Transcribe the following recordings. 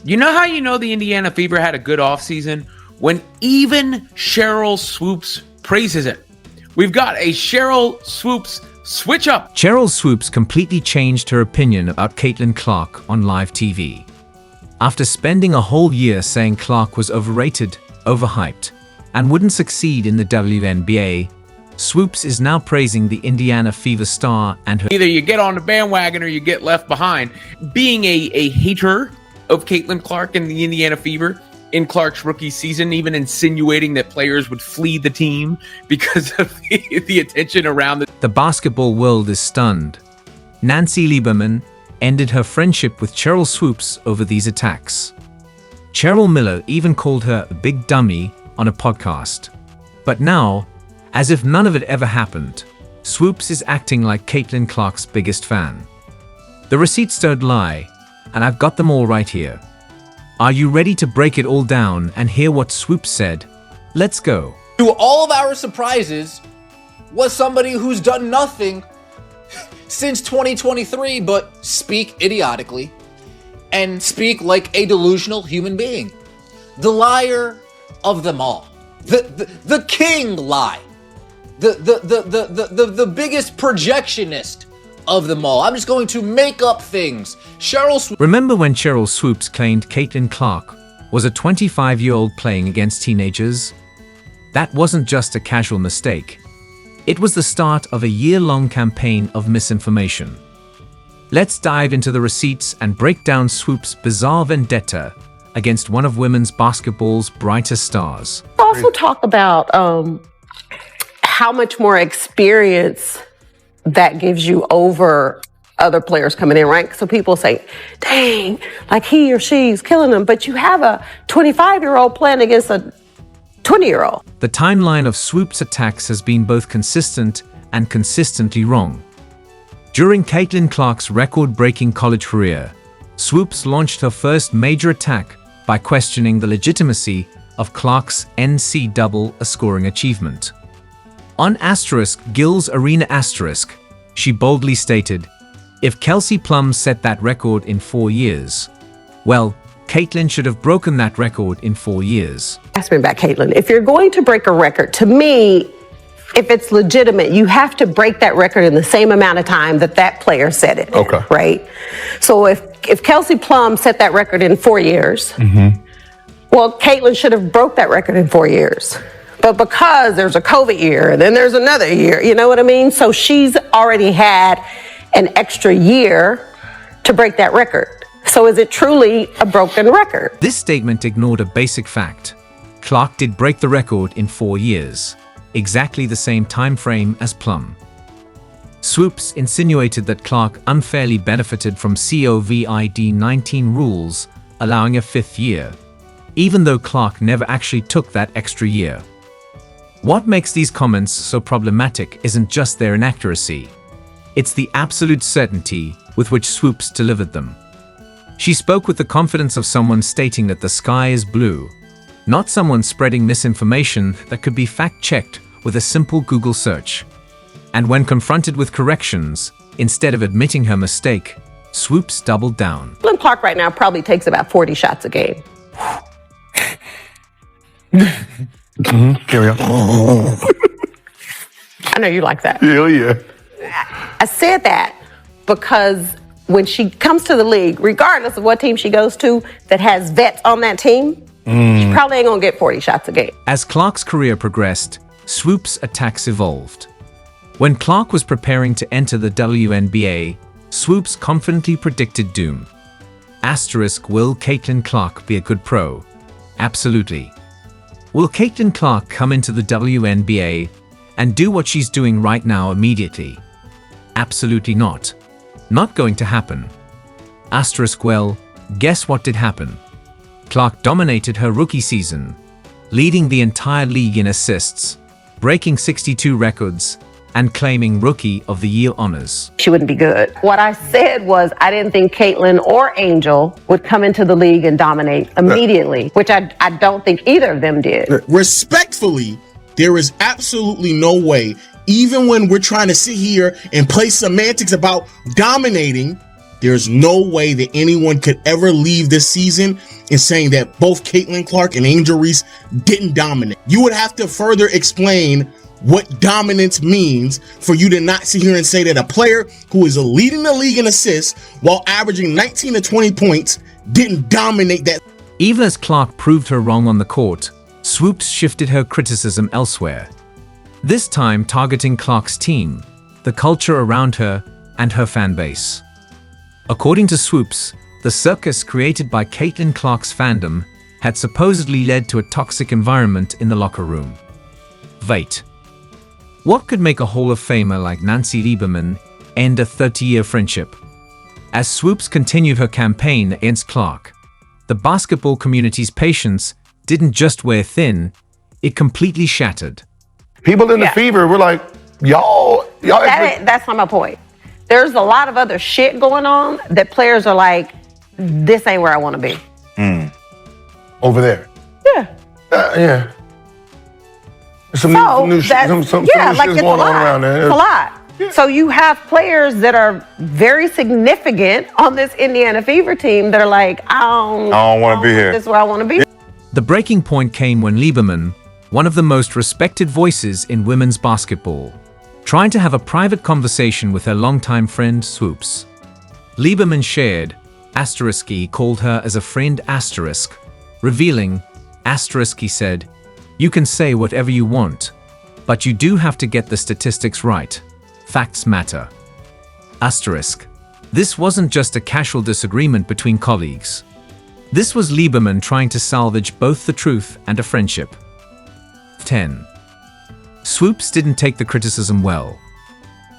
You know how you know the Indiana Fever had a good offseason? When even Sheryl Swoopes praises it. We've got a Sheryl Swoopes switch up. Sheryl Swoopes completely changed her opinion about Caitlin Clark on live TV. After spending a whole year saying Clark was overrated, overhyped, and wouldn't succeed in the WNBA, Swoopes is now praising the Indiana Fever star and her— Either you get on the bandwagon or you get left behind. Being a hater of Caitlin Clark and the Indiana Fever in Clark's rookie season, even insinuating that players would flee the team because of the attention around it. The basketball world is stunned. Nancy Lieberman ended her friendship with Sheryl Swoopes over these attacks. Cheryl Miller even called her a big dummy on a podcast. But now, as if none of it ever happened, Swoopes is acting like Caitlin Clark's biggest fan. The receipts don't lie, and I've got them all right here. Are you ready to break it all down and hear what Swoopes said? Let's go. To all of our surprises was somebody who's done nothing since 2023 but speak idiotically and speak like a delusional human being. The liar of them all. The king lie. The biggest projectionist of them all. I'm just going to make up things. Sheryl Swoopes. Remember when Sheryl Swoopes claimed Caitlin Clark was a 25-year-old playing against teenagers? That wasn't just a casual mistake. It was the start of a year-long campaign of misinformation. Let's dive into the receipts and break down Swoopes' bizarre vendetta against one of women's basketball's brightest stars. Also talk about how much more experience that gives you over other players coming in, right? So people say, dang, like he or she's killing them, but you have a 25-year-old playing against a 20-year-old. The timeline of Swoopes' attacks has been both consistent and consistently wrong. During Caitlin Clark's record-breaking college career, Swoopes launched her first major attack by questioning the legitimacy of Clark's NCAA scoring achievement. On Gil's Arena *, she boldly stated, if Kelsey Plum set that record in 4 years, well, Caitlin should have broken that record in 4 years. Ask me about Caitlin. If you're going to break a record, to me, if it's legitimate, you have to break that record in the same amount of time that that player set it. Okay. Right? So if Kelsey Plum set that record in 4 years, well, Caitlin should have broke that record in 4 years. But because there's a COVID year, and then there's another year, you know what I mean? So she's already had an extra year to break that record. So is it truly a broken record? This statement ignored a basic fact. Clark did break the record in 4 years, exactly the same time frame as Plum. Swoopes insinuated that Clark unfairly benefited from COVID-19 rules, allowing a 5th year, even though Clark never actually took that extra year. What makes these comments so problematic isn't just their inaccuracy. It's the absolute certainty with which Swoopes delivered them. She spoke with the confidence of someone stating that the sky is blue, not someone spreading misinformation that could be fact-checked with a simple Google search. And when confronted with corrections, instead of admitting her mistake, Swoopes doubled down. Caitlin Clark right now probably takes about 40 shots a game. Carry on. I know you like that. Hell yeah. I said that because when she comes to the league, regardless of what team she goes to that has vets on that team, she probably ain't gonna get 40 shots a game. As Clark's career progressed, Swoopes' attacks evolved. When Clark was preparing to enter the WNBA, Swoopes confidently predicted doom. Will Caitlin Clark be a good pro? Absolutely. Will Caitlin Clark come into the WNBA and do what she's doing right now immediately? Absolutely not. Not going to happen. Well, guess what did happen? Clark dominated her rookie season, leading the entire league in assists, breaking 62 records, and claiming Rookie of the Year honors. She wouldn't be good. What I said was I didn't think Caitlin or Angel would come into the league and dominate immediately, which I don't think either of them did. Respectfully, there is absolutely no way, even when we're trying to sit here and play semantics about dominating, There's no way that anyone could ever leave this season in saying that both Caitlin Clark and Angel Reese didn't dominate. You would have to further explain what dominance means for you to not sit here and say that a player who is leading the league in assists while averaging 19 to 20 points didn't dominate that. Even as Clark proved her wrong on the court, Swoopes shifted her criticism elsewhere. This time targeting Clark's team, the culture around her, and her fan base. According to Swoopes, the circus created by Caitlin Clark's fandom had supposedly led to a toxic environment in the locker room. Wait. What could make a Hall of Famer like Nancy Lieberman end a 30-year friendship? As Swoopes continued her campaign against Clark, the basketball community's patience didn't just wear thin, it completely shattered. People in the Fever were like, that's not my point. There's a lot of other shit going on that players are like, this ain't where I want to be. Over there. Yeah. Yeah. Some new shit going on around there. It's a lot. Yeah. So you have players that are very significant on this Indiana Fever team that are like, I don't want to be here. This is where I want to be. The breaking point came when Lieberman, one of the most respected voices in women's basketball, tried to have a private conversation with her longtime friend Swoopes. Lieberman shared, he called her as a friend asterisk, revealing, he said, you can say whatever you want, but you do have to get the statistics right. Facts matter. This wasn't just a casual disagreement between colleagues. This was Lieberman trying to salvage both the truth and a friendship. 10. Swoopes didn't take the criticism well.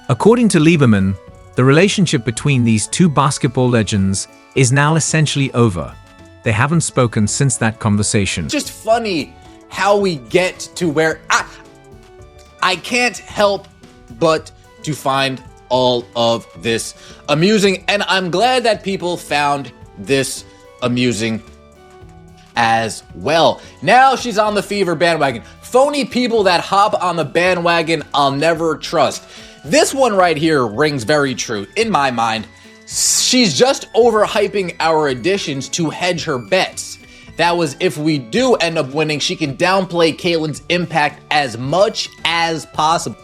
According to Lieberman, the relationship between these two basketball legends is now essentially over. They haven't spoken since that conversation. It's just funny how we get to where I can't help but to find all of this amusing, and I'm glad that people found this amusing as well. Now she's on the Fever bandwagon. Phony people that hop on the bandwagon I'll never trust. This one right here rings very true in my mind. She's just overhyping our additions to hedge her bets. That was if we do end up winning, she can downplay Caitlin's impact as much as possible.